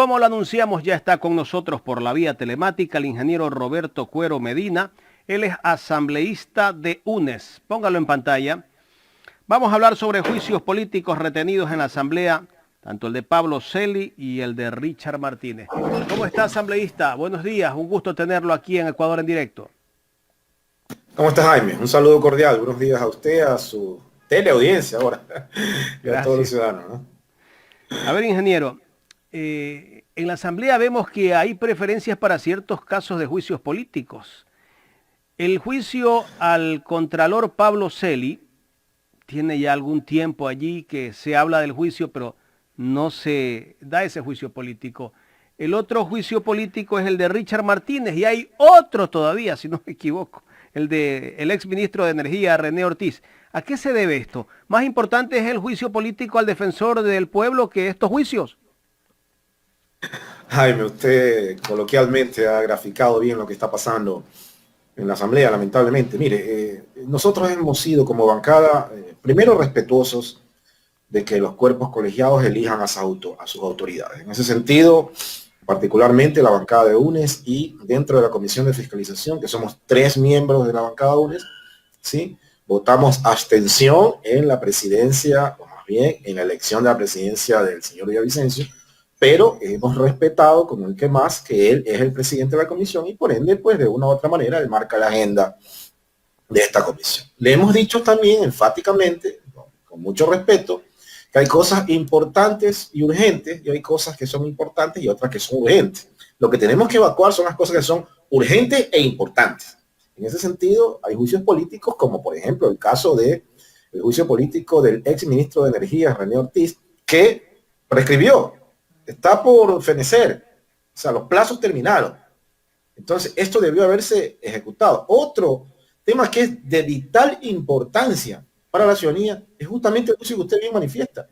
como lo anunciamos, ya está con nosotros por la vía telemática el ingeniero Roberto Cuero Medina. Él es asambleísta de UNES. Póngalo en pantalla. Vamos a hablar sobre juicios políticos retenidos en la asamblea, tanto el de Pablo Celi y el de Richard Martínez. ¿Cómo está, asambleísta? Buenos días, un gusto tenerlo aquí en Ecuador en directo. ¿Cómo está, Jaime? Un saludo cordial. Buenos días a usted, a su teleaudiencia ahora y a todos los Gracias. ciudadanos, ¿no? A ver, ingeniero, en la asamblea vemos que hay preferencias para ciertos casos de juicios políticos. El juicio al contralor Pablo Celi tiene ya algún tiempo allí que se habla del juicio, pero no se da ese juicio político. El otro juicio político es el de Richard Martínez y hay otro todavía, si no me equivoco, el de el exministro de Energía, René Ortiz. ¿A qué se debe esto? ¿Más importante es el juicio político al defensor del pueblo que estos juicios? Jaime, usted coloquialmente ha graficado bien lo que está pasando en la Asamblea, lamentablemente. Mire, nosotros hemos sido como bancada, primero respetuosos de que los cuerpos colegiados elijan a sus autoridades. En ese sentido, particularmente la bancada de UNES y dentro de la Comisión de Fiscalización, que somos 3 miembros de la bancada de UNES, ¿sí? Votamos abstención en la presidencia, o más bien en la elección de la presidencia del señor Villavicencio, pero hemos respetado como el que más que él es el presidente de la comisión y por ende, pues de una u otra manera, él marca la agenda de esta comisión. Le hemos dicho también enfáticamente, con mucho respeto, que hay cosas importantes y urgentes y hay cosas que son importantes y otras que son urgentes. Lo que tenemos que evacuar son las cosas que son urgentes e importantes. En ese sentido, hay juicios políticos, como por ejemplo el caso del juicio político del ex ministro de Energía, René Ortiz, que prescribió, está por fenecer, o sea, los plazos terminaron. Entonces, esto debió haberse ejecutado. Otro tema que es de vital importancia para la ciudadanía es justamente el juicio que usted bien manifiesta.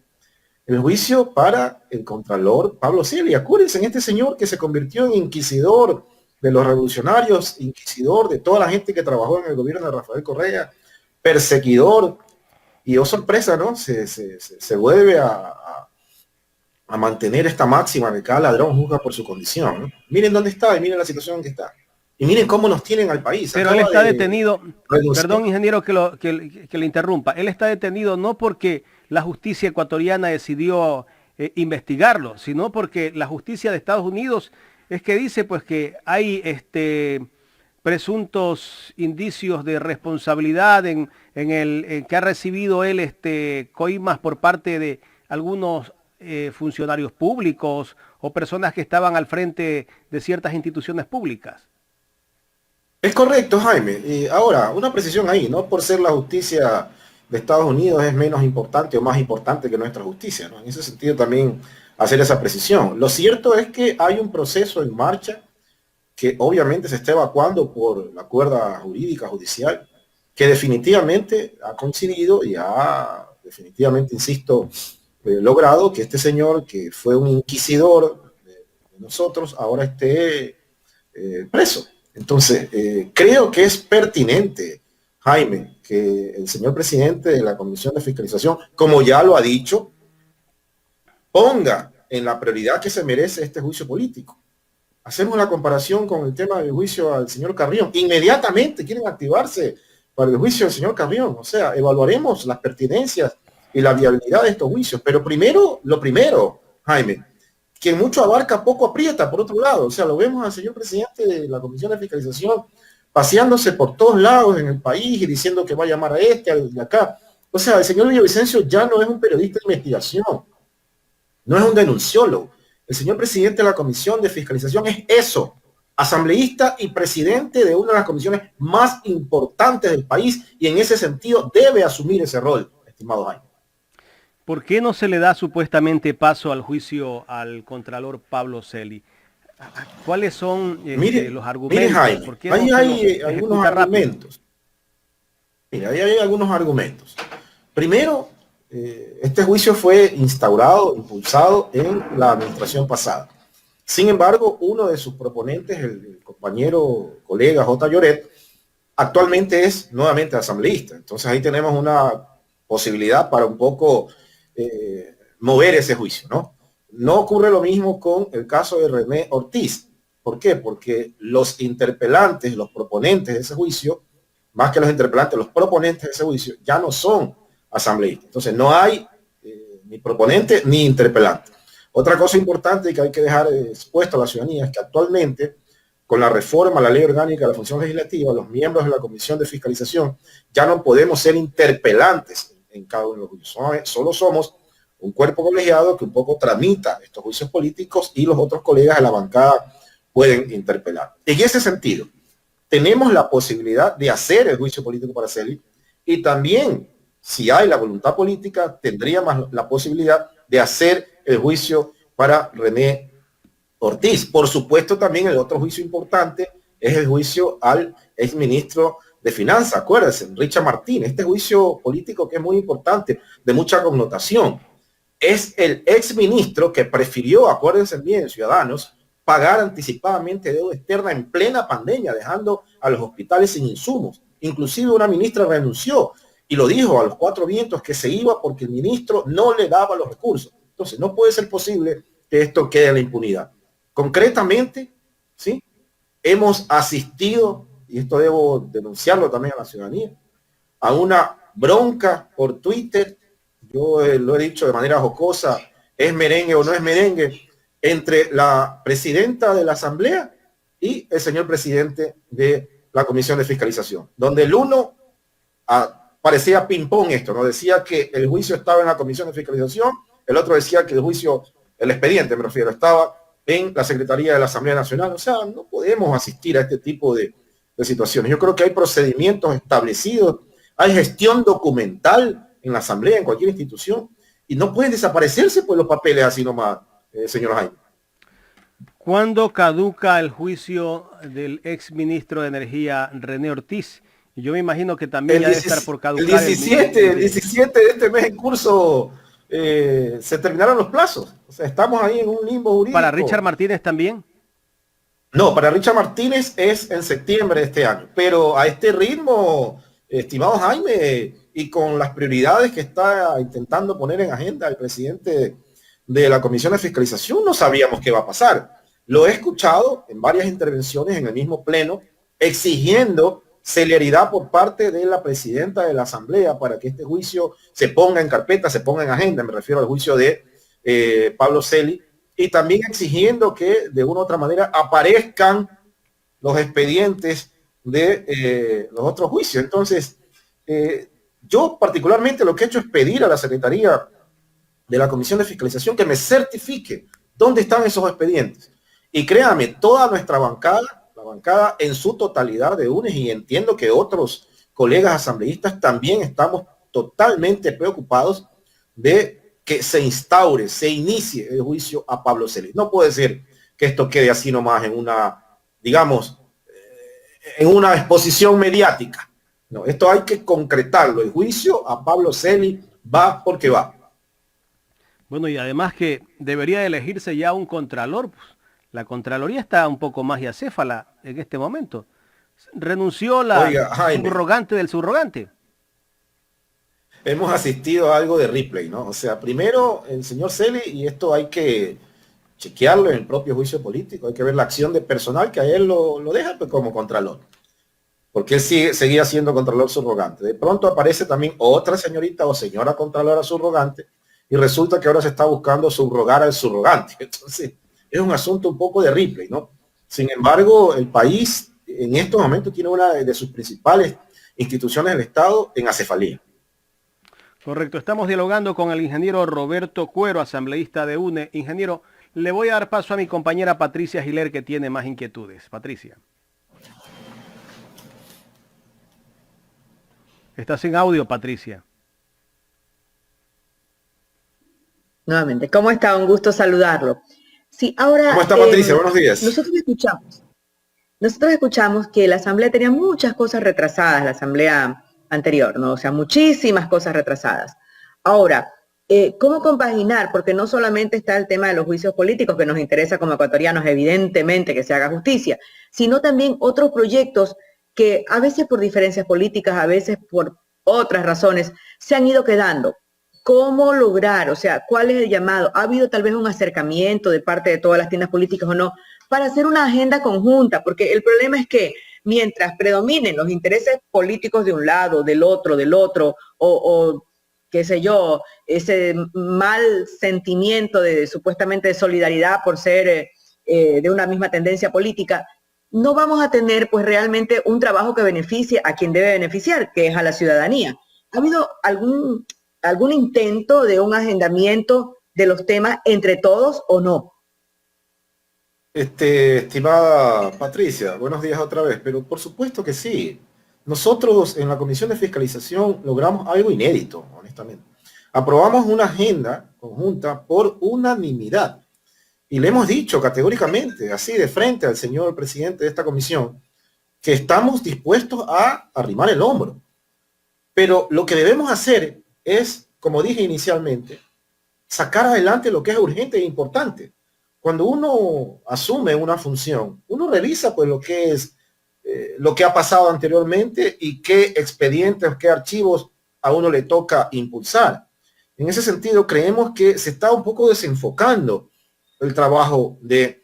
El juicio para el contralor Pablo Celi. Acuérdense en este señor que se convirtió en inquisidor de los revolucionarios, inquisidor de toda la gente que trabajó en el gobierno de Rafael Correa, perseguidor, y oh sorpresa, ¿no? Se vuelve a mantener esta máxima de cada ladrón juzga por su condición, ¿no? Miren dónde está y miren la situación en que está. Y miren cómo nos tienen al país. Pero él Acaba está de detenido, renunciar. perdón ingeniero que le interrumpa, él está detenido no porque la justicia ecuatoriana decidió investigarlo, sino porque la justicia de Estados Unidos es que dice pues que hay presuntos indicios de responsabilidad en que ha recibido él coimas por parte de algunos funcionarios públicos o personas que estaban al frente de ciertas instituciones públicas. Es correcto, Jaime. Y ahora, una precisión ahí, no por ser la justicia de Estados Unidos es menos importante o más importante que nuestra justicia, ¿no? En ese sentido también hacer esa precisión. Lo cierto es que hay un proceso en marcha que obviamente se está evacuando por la cuerda jurídica judicial, que definitivamente ha coincidido y ha definitivamente, insisto, logrado que este señor, que fue un inquisidor de nosotros, ahora esté preso. Entonces, creo que es pertinente, Jaime, que el señor presidente de la Comisión de Fiscalización, como ya lo ha dicho, ponga en la prioridad que se merece este juicio político. Hacemos la comparación con el tema del juicio al señor Carrión. Inmediatamente quieren activarse para el juicio del señor Carrión. O sea, evaluaremos las pertinencias y la viabilidad de estos juicios. Pero primero, lo primero, Jaime, quien mucho abarca, poco aprieta, por otro lado. O sea, lo vemos al señor presidente de la Comisión de Fiscalización paseándose por todos lados en el país y diciendo que va a llamar a este, al de acá. O sea, el señor Villavicencio ya no es un periodista de investigación, no es un denunciólogo. El señor presidente de la Comisión de Fiscalización es eso, asambleísta y presidente de una de las comisiones más importantes del país y en ese sentido debe asumir ese rol, estimado Jaime. ¿Por qué no se le da supuestamente paso al juicio al contralor Pablo Celi? ¿Cuáles son Mire, los mire argumentos? Jaime, ¿Por qué no ahí se lo hay algunos ejecuta rápido? argumentos. Mira, ahí hay algunos argumentos. Primero, este juicio fue instaurado, impulsado en la administración pasada. Sin embargo, uno de sus proponentes, el compañero, colega J. Lloret, actualmente es nuevamente asambleísta. Entonces ahí tenemos una posibilidad para un poco mover ese juicio, ¿no? no ocurre lo mismo con el caso de René Ortiz. ¿Por qué? Porque los interpelantes, los proponentes de ese juicio, más que los interpelantes, los proponentes de ese juicio, ya no son asambleístas. Entonces no hay ni proponente ni interpelante. Otra cosa importante que hay que dejar expuesto a la ciudadanía es que actualmente, con la reforma a la ley orgánica de la función legislativa, los miembros de la Comisión de Fiscalización ya no podemos ser interpelantes en cada uno de los juicios. Solo somos un cuerpo colegiado que un poco tramita estos juicios políticos y los otros colegas de la bancada pueden interpelar. En ese sentido, tenemos la posibilidad de hacer el juicio político para Celi y también, si hay la voluntad política, tendríamos la posibilidad de hacer el juicio para René Ortiz. Por supuesto, también el otro juicio importante es el juicio al exministro de Finanzas, acuérdense, Richard Martínez. Este juicio político que es muy importante, de mucha connotación. Es el exministro que prefirió, acuérdense bien, ciudadanos, pagar anticipadamente deuda externa en plena pandemia, dejando a los hospitales sin insumos. Inclusive una ministra renunció y lo dijo a los cuatro vientos que se iba porque el ministro no le daba los recursos. Entonces no puede ser posible que esto quede en la impunidad. Concretamente, ¿sí? Hemos asistido, y esto debo denunciarlo también a la ciudadanía, a una bronca por Twitter. Yo lo he dicho de manera jocosa, es merengue o no es merengue, entre la presidenta de la Asamblea y el señor presidente de la Comisión de Fiscalización, donde el uno parecía ping-pong esto, ¿no? Decía que el juicio estaba en la Comisión de Fiscalización, el otro decía que el juicio, el expediente me refiero, estaba en la Secretaría de la Asamblea Nacional. O sea, no podemos asistir a este tipo de situaciones. Yo creo que hay procedimientos establecidos, hay gestión documental en la Asamblea, en cualquier institución, y no pueden desaparecerse pues los papeles así nomás, señor Jaime. ¿Cuándo caduca el juicio del ex ministro de Energía, René Ortiz? Y yo me imagino que también ya debe estar por caducar. El 17 de este mes en curso se terminaron los plazos. O sea, estamos ahí en un limbo jurídico. ¿Para Richard Martínez también? No, para Richard Martínez es en septiembre de este año. Pero a este ritmo, estimado Jaime, y con las prioridades que está intentando poner en agenda el presidente de la Comisión de Fiscalización, no sabíamos qué va a pasar. Lo he escuchado en varias intervenciones en el mismo pleno, exigiendo celeridad por parte de la presidenta de la Asamblea para que este juicio se ponga en carpeta, se ponga en agenda. Me refiero al juicio de Pablo Celi, y también exigiendo que de una u otra manera aparezcan los expedientes de los otros juicios. Entonces, yo particularmente lo que he hecho es pedir a la Secretaría de la Comisión de Fiscalización que me certifique dónde están esos expedientes. Y créame, toda nuestra bancada, la bancada en su totalidad de UNES, y entiendo que otros colegas asambleístas también estamos totalmente preocupados de que se instaure, se inicie el juicio a Pablo Celi. No puede ser que esto quede así nomás en una, digamos, en una exposición mediática. No, esto hay que concretarlo. El juicio a Pablo Celi va porque va. Bueno, y además que debería elegirse ya un contralor. Pues, la Contraloría está un poco más acéfala en este momento. Renunció la subrogante del subrogante. Hemos asistido a algo de replay, ¿no? O sea, primero el señor Celi, y esto hay que chequearlo en el propio juicio político, hay que ver la acción de personal que a él lo deja pues, como contralor. Porque él seguía siendo contralor subrogante. De pronto aparece también otra señorita o señora contralora subrogante, y resulta que ahora se está buscando subrogar al subrogante. Entonces, es un asunto un poco de replay, ¿no? Sin embargo, el país en estos momentos tiene una de sus principales instituciones del Estado en acefalía. Correcto, estamos dialogando con el ingeniero Roberto Cuero, asambleísta de UNE. Ingeniero, le voy a dar paso a mi compañera Patricia Giler, que tiene más inquietudes. Patricia. Estás en audio, Patricia. Nuevamente, ¿cómo está? Un gusto saludarlo. Sí, ahora... ¿Cómo está, Patricia? Buenos días. Nosotros escuchamos que la Asamblea tenía muchas cosas retrasadas, la Asamblea anterior, ¿no? O sea, muchísimas cosas retrasadas. Ahora, ¿cómo compaginar? Porque no solamente está el tema de los juicios políticos, que nos interesa como ecuatorianos, evidentemente, que se haga justicia, sino también otros proyectos que a veces por diferencias políticas, a veces por otras razones, se han ido quedando. ¿cómo lograr? O sea, ¿cuál es el llamado? ¿Ha habido tal vez un acercamiento de parte de todas las tiendas políticas o no para hacer una agenda conjunta? Porque el problema es que mientras predominen los intereses políticos de un lado, del otro, o qué sé yo, ese mal sentimiento de supuestamente de solidaridad por ser de una misma tendencia política, no vamos a tener pues realmente un trabajo que beneficie a quien debe beneficiar, que es a la ciudadanía. ¿Ha habido algún intento de un agendamiento de los temas entre todos o no? Estimada Patricia, buenos días otra vez, pero por supuesto que sí. Nosotros en la Comisión de Fiscalización logramos algo inédito, honestamente. Aprobamos una agenda conjunta por unanimidad y le hemos dicho categóricamente, así de frente al señor presidente de esta comisión, que estamos dispuestos a arrimar el hombro. Pero lo que debemos hacer es, como dije inicialmente, sacar adelante lo que es urgente e importante. Cuando uno asume una función, uno revisa pues lo que es lo que ha pasado anteriormente y qué expedientes, qué archivos a uno le toca impulsar. En ese sentido, creemos que se está un poco desenfocando el trabajo del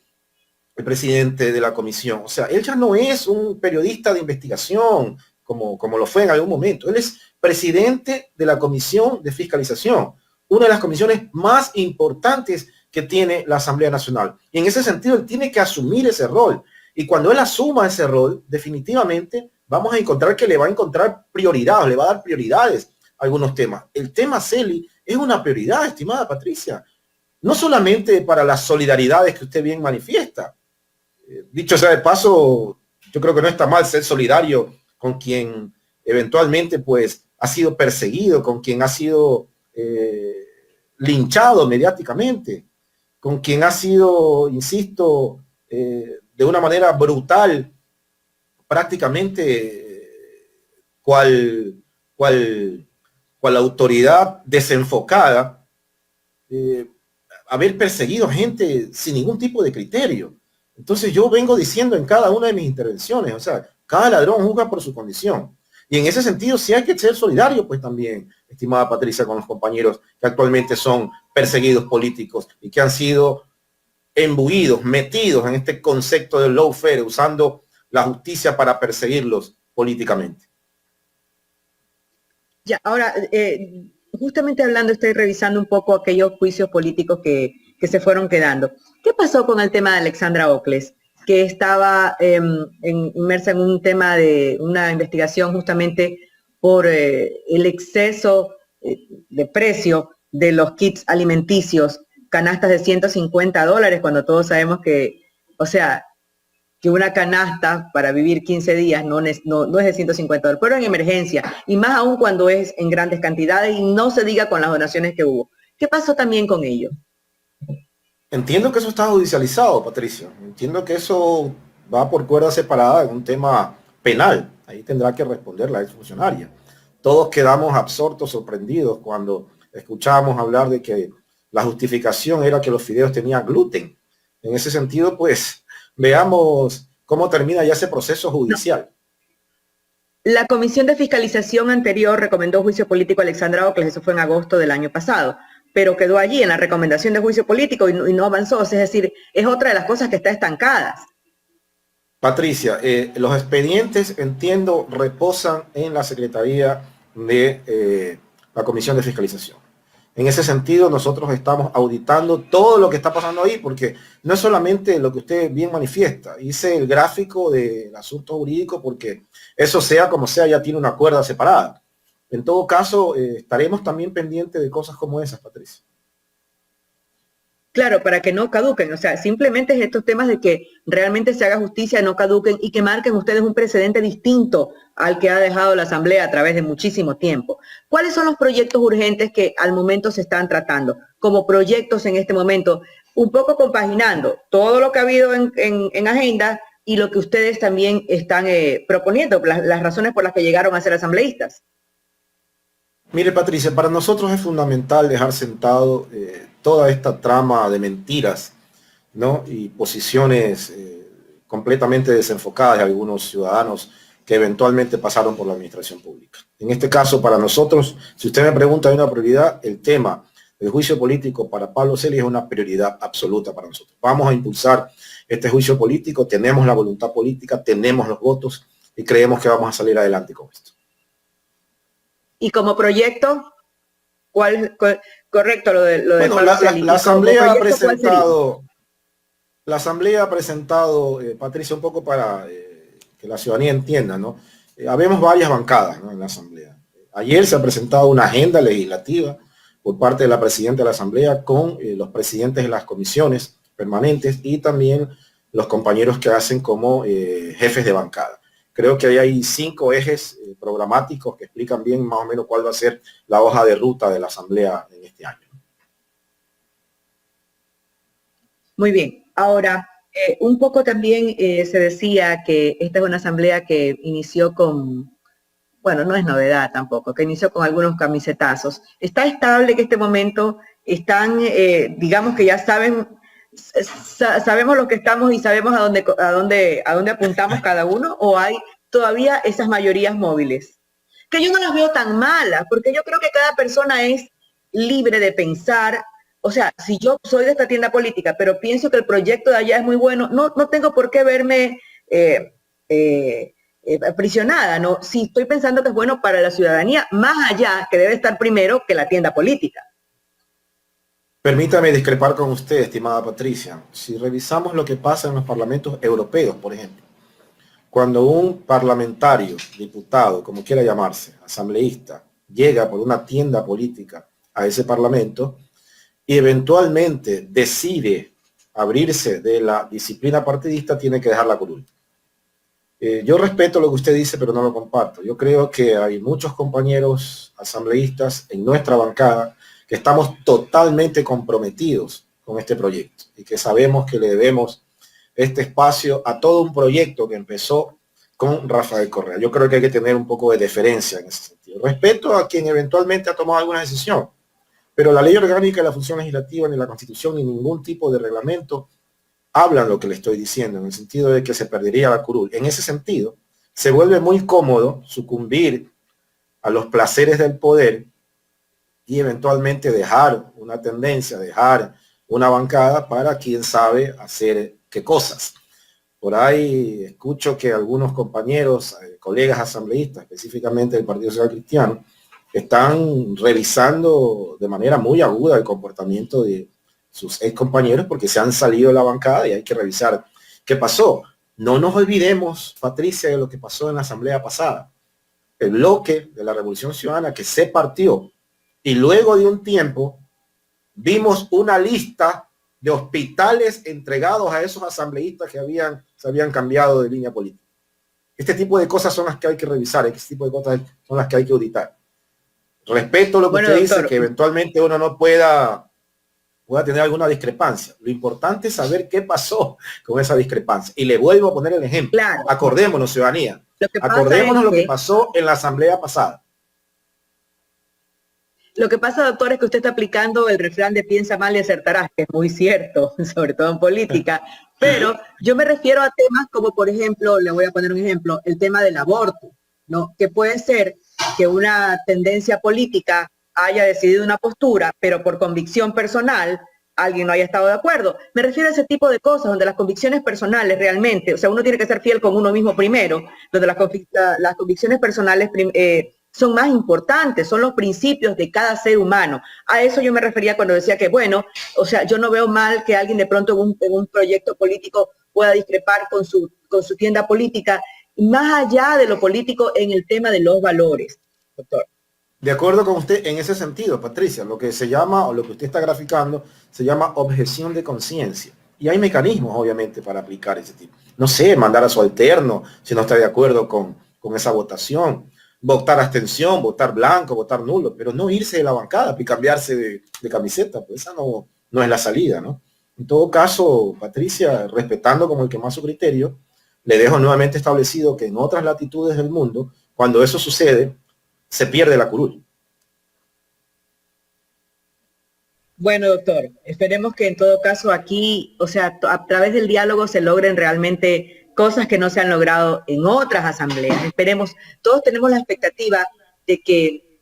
presidente de la comisión. O sea, él ya no es un periodista de investigación como lo fue en algún momento. Él es presidente de la Comisión de Fiscalización, una de las comisiones más importantes que tiene la Asamblea Nacional. Y en ese sentido, él tiene que asumir ese rol. Y cuando él asuma ese rol, definitivamente vamos a encontrar que le va a encontrar prioridad, le va a dar prioridades a algunos temas. El tema CELI es una prioridad, estimada Patricia, no solamente para las solidaridades que usted bien manifiesta. Dicho sea de paso, yo creo que no está mal ser solidario con quien eventualmente pues ha sido perseguido, con quien ha sido linchado mediáticamente, con quien ha sido, insisto, de una manera brutal, prácticamente cual autoridad desenfocada, haber perseguido gente sin ningún tipo de criterio. Entonces yo vengo diciendo en cada una de mis intervenciones, o sea, cada ladrón juzga por su condición. Y en ese sentido, sí hay que ser solidario, pues también, estimada Patricia, con los compañeros que actualmente son perseguidos políticos y que han sido embuidos, metidos en este concepto de lawfare, usando la justicia para perseguirlos políticamente. Ya, ahora, justamente hablando, estoy revisando un poco aquellos juicios políticos que se fueron quedando. ¿Qué pasó con el tema de Alexandra Ocles, que estaba inmersa en un tema de una investigación justamente por el exceso de precio de los kits alimenticios, canastas de $150, cuando todos sabemos que, o sea, que una canasta para vivir 15 días no es de $150, pero en emergencia, y más aún cuando es en grandes cantidades, y no se diga con las donaciones que hubo. ¿Qué pasó también con ello? Entiendo que eso está judicializado, Patricia. Entiendo que eso va por cuerda separada en un tema penal. Ahí tendrá que responder la exfuncionaria. Todos quedamos absortos, sorprendidos cuando escuchamos hablar de que la justificación era que los fideos tenían gluten. En ese sentido, pues, veamos cómo termina ya ese proceso judicial. La Comisión de Fiscalización anterior recomendó juicio político a Alexandra Ocles, eso fue en agosto del año pasado, pero quedó allí en la recomendación de juicio político y no avanzó. Es decir, es otra de las cosas que está estancadas. Patricia, los expedientes, entiendo, reposan en la Secretaría de la Comisión de Fiscalización. En ese sentido, nosotros estamos auditando todo lo que está pasando ahí, porque no es solamente lo que usted bien manifiesta. Hice el gráfico del asunto jurídico porque eso, sea como sea, ya tiene una cuerda separada. En todo caso, estaremos también pendientes de cosas como esas, Patricia. Claro, para que no caduquen, o sea, simplemente es estos temas de que realmente se haga justicia, no caduquen y que marquen ustedes un precedente distinto al que ha dejado la Asamblea a través de muchísimo tiempo. ¿Cuáles son los proyectos urgentes que al momento se están tratando? Como proyectos en este momento, un poco compaginando todo lo que ha habido en agenda y lo que ustedes también están proponiendo, las razones por las que llegaron a ser asambleístas. Mire, Patricia, para nosotros es fundamental dejar sentado toda esta trama de mentiras, ¿no? Y posiciones completamente desenfocadas de algunos ciudadanos que eventualmente pasaron por la administración pública. En este caso, para nosotros, si usted me pregunta, hay una prioridad, el tema del juicio político para Pablo Celis es una prioridad absoluta para nosotros. Vamos a impulsar este juicio político, tenemos la voluntad política, tenemos los votos y creemos que vamos a salir adelante con esto. Y como proyecto, correcto lo de bueno, Pablo Celis? La Asamblea ha presentado, Patricia, un poco para que la ciudadanía entienda, ¿no? Habemos varias bancadas, ¿no?, en la Asamblea. Ayer se ha presentado una agenda legislativa por parte de la presidenta de la Asamblea con los presidentes de las comisiones permanentes y también los compañeros que hacen como jefes de bancada. Creo que ahí hay 5 ejes programáticos que explican bien más o menos cuál va a ser la hoja de ruta de la Asamblea en este año. Muy bien. Ahora, un poco también se decía que esta es una asamblea que inició con, bueno, no es novedad tampoco, que inició con algunos camisetazos. ¿Está estable que este momento están, digamos que ya sabemos lo que estamos y sabemos a dónde apuntamos cada uno, o hay todavía esas mayorías móviles? Que yo no las veo tan malas, porque yo creo que cada persona es libre de pensar. O sea, si yo soy de esta tienda política, pero pienso que el proyecto de allá es muy bueno, no tengo por qué verme aprisionada, ¿no? Si estoy pensando que es bueno para la ciudadanía, más allá, que debe estar primero que la tienda política. Permítame discrepar con usted, estimada Patricia. Si revisamos lo que pasa en los parlamentos europeos, por ejemplo, cuando un parlamentario, diputado, como quiera llamarse, asambleísta, llega por una tienda política a ese parlamento, y eventualmente decide abrirse de la disciplina partidista, tiene que dejar la curul. Yo respeto lo que usted dice, pero no lo comparto. Yo creo que hay muchos compañeros asambleístas en nuestra bancada que estamos totalmente comprometidos con este proyecto y que sabemos que le debemos este espacio a todo un proyecto que empezó con Rafael Correa. Yo creo que hay que tener un poco de deferencia en ese sentido. Respeto a quien eventualmente ha tomado alguna decisión, pero la ley orgánica de la función legislativa, ni la Constitución, ni ningún tipo de reglamento hablan lo que le estoy diciendo, en el sentido de que se perdería la curul. En ese sentido, se vuelve muy cómodo sucumbir a los placeres del poder y eventualmente dejar una tendencia, dejar una bancada para quién sabe hacer qué cosas. Por ahí escucho que algunos compañeros, colegas asambleístas, específicamente del Partido Social Cristiano, están revisando de manera muy aguda el comportamiento de sus ex compañeros porque se han salido de la bancada y hay que revisar qué pasó. No nos olvidemos, Patricia, de lo que pasó en la asamblea pasada. El bloque de la Revolución Ciudadana que se partió y luego de un tiempo vimos una lista de hospitales entregados a esos asambleístas que se habían cambiado de línea política. Este tipo de cosas son las que hay que revisar, este tipo de cosas son las que hay que auditar. Respeto lo que usted dice, que eventualmente uno no pueda tener alguna discrepancia. Lo importante es saber qué pasó con esa discrepancia. Y le vuelvo a poner el ejemplo. Claro. Acordémonos, ciudadanía. Acordémonos lo que pasó en la asamblea pasada. Lo que pasa, doctor, es que usted está aplicando el refrán de piensa mal y acertarás, que es muy cierto, sobre todo en política. Pero yo me refiero a temas como, por ejemplo, le voy a poner un ejemplo, el tema del aborto, ¿no? Que puede ser que una tendencia política haya decidido una postura, pero por convicción personal alguien no haya estado de acuerdo. Me refiero a ese tipo de cosas donde las convicciones personales realmente, o sea, uno tiene que ser fiel con uno mismo primero, donde las convicciones personales son más importantes, son los principios de cada ser humano. A eso yo me refería cuando decía que, bueno, o sea, yo no veo mal que alguien de pronto en un proyecto político pueda discrepar con su tienda política, más allá de lo político en el tema de los valores, doctor. De acuerdo con usted en ese sentido, Patricia, lo que se llama, o lo que usted está graficando, se llama objeción de conciencia. Y hay mecanismos, obviamente, para aplicar ese tipo. No sé, mandar a su alterno, si no está de acuerdo con esa votación, votar abstención, votar blanco, votar nulo, pero no irse de la bancada y cambiarse de camiseta, pues esa no es la salida, ¿no? En todo caso, Patricia, respetando como el que más su criterio, le dejo nuevamente establecido que en otras latitudes del mundo, cuando eso sucede, se pierde la curul. Bueno, doctor, esperemos que en todo caso aquí, o sea, a través del diálogo se logren realmente cosas que no se han logrado en otras asambleas. Esperemos, todos tenemos la expectativa de que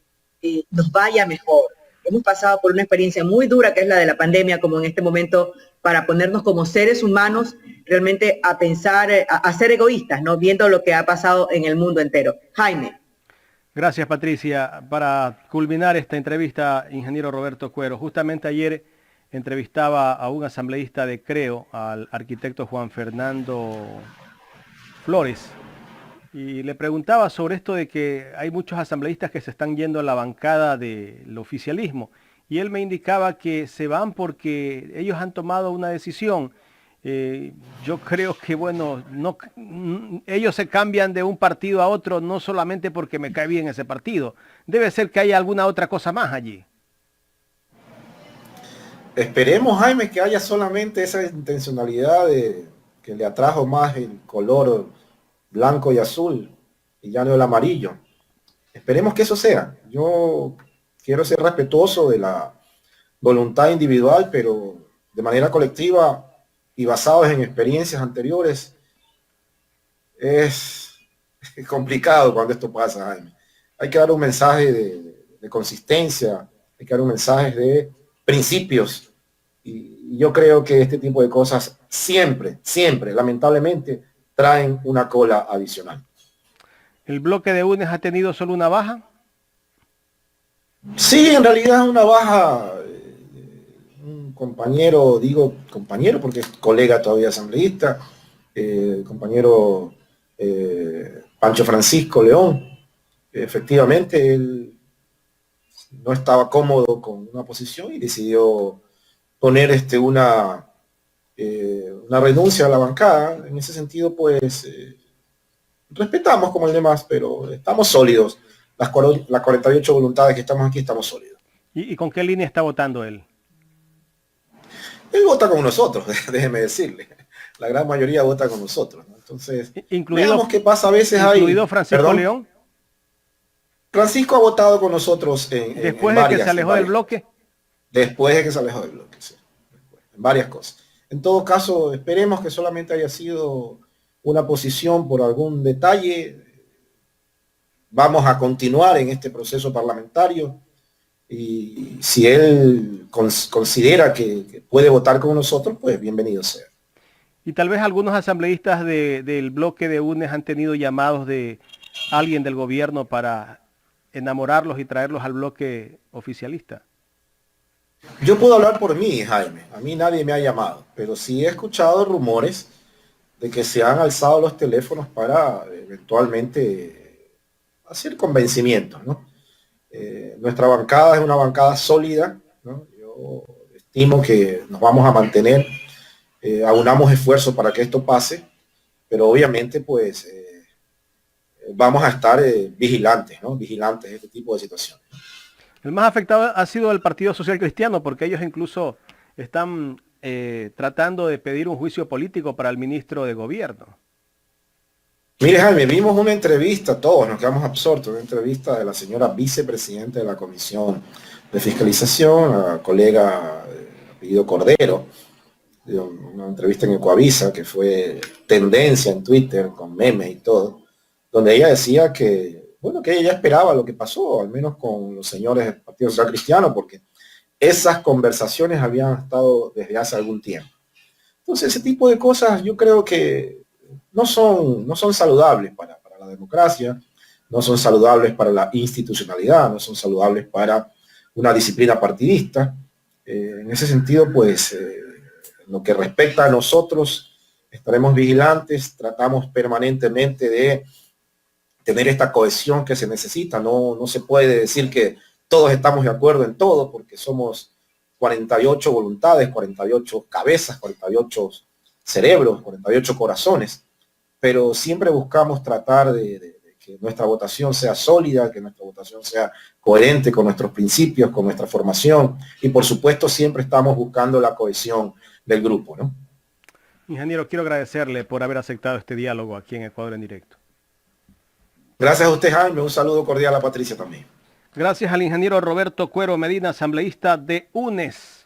nos vaya mejor. Hemos pasado por una experiencia muy dura que es la de la pandemia, como en este momento, para ponernos como seres humanos realmente a pensar, a ser egoístas, ¿no? Viendo lo que ha pasado en el mundo entero. Jaime. Gracias, Patricia. Para culminar esta entrevista, ingeniero Roberto Cuero, justamente ayer entrevistaba a un asambleísta de Creo, al arquitecto Juan Fernando Flores, y le preguntaba sobre esto de que hay muchos asambleístas que se están yendo a la bancada del oficialismo, y él me indicaba que se van porque ellos han tomado una decisión. Yo creo que, bueno, no, ellos se cambian de un partido a otro no solamente porque me cae bien ese partido. Debe ser que haya alguna otra cosa más allí. Esperemos, Jaime, que haya solamente esa intencionalidad de que le atrajo más el color blanco y azul y ya no el amarillo. Esperemos que eso sea. Yo quiero ser respetuoso de la voluntad individual, pero de manera colectiva y basados en experiencias anteriores, es complicado cuando esto pasa, Jaime. Hay que dar un mensaje de consistencia, hay que dar un mensaje de principios, y yo creo que este tipo de cosas siempre, lamentablemente, traen una cola adicional. ¿El bloque de UNES ha tenido solo una baja? Sí, en realidad es una baja. Un compañero, digo compañero porque es colega todavía asambleísta, compañero Pancho Francisco León. Efectivamente, él no estaba cómodo con una posición y decidió poner una renuncia a la bancada. En ese sentido, pues, respetamos como el demás, pero estamos sólidos. Las 48 voluntades que estamos aquí, estamos sólidos. ¿Y con qué línea está votando él? Él vota con nosotros, déjeme decirle. La gran mayoría vota con nosotros, ¿no? Entonces, veamos qué pasa a veces ahí. ¿Incluido Francisco ¿Perdón? León? Francisco ha votado con nosotros después de que se alejó del bloque. Después de que se alejó del bloque, sí. En varias cosas. En todo caso, esperemos que solamente haya sido una posición por algún detalle. Vamos a continuar en este proceso parlamentario y si él considera que puede votar con nosotros, pues bienvenido sea. Y tal vez algunos asambleístas del bloque de UNES han tenido llamados de alguien del gobierno para enamorarlos y traerlos al bloque oficialista. Yo puedo hablar por mí, Jaime. A mí nadie me ha llamado, pero sí he escuchado rumores de que se han alzado los teléfonos para eventualmente hacer convencimientos, ¿no? Nuestra bancada es una bancada sólida, ¿no? Yo estimo que nos vamos a mantener, aunamos esfuerzos para que esto pase, pero obviamente pues vamos a estar vigilantes, ¿no? Vigilantes de este tipo de situaciones. El más afectado ha sido el Partido Social Cristiano, porque ellos incluso están tratando de pedir un juicio político para el ministro de Gobierno. Mire, Jaime, vimos una entrevista, todos nos quedamos absortos, una entrevista de la señora vicepresidenta de la Comisión de Fiscalización, la colega apellido Cordero, una entrevista en Ecoavisa que fue tendencia en Twitter con memes y todo, donde ella decía que, bueno, que ella ya esperaba lo que pasó, al menos con los señores del Partido Social Cristiano, porque esas conversaciones habían estado desde hace algún tiempo. Entonces, ese tipo de cosas yo creo que no son saludables para la democracia, no son saludables para la institucionalidad, no son saludables para una disciplina partidista. En ese sentido, pues, lo que respecta a nosotros, estaremos vigilantes, tratamos permanentemente de tener esta cohesión que se necesita. No se puede decir que todos estamos de acuerdo en todo, porque somos 48 voluntades, 48 cabezas, 48 cerebros, 48 corazones, pero siempre buscamos tratar de que nuestra votación sea sólida, que nuestra votación sea coherente con nuestros principios, con nuestra formación, y por supuesto siempre estamos buscando la cohesión del grupo, ¿no? Ingeniero, quiero agradecerle por haber aceptado este diálogo aquí en Ecuador en Directo. Gracias a usted, Jaime. Un saludo cordial a Patricia también. Gracias al ingeniero Roberto Cuero Medina, asambleísta de UNES.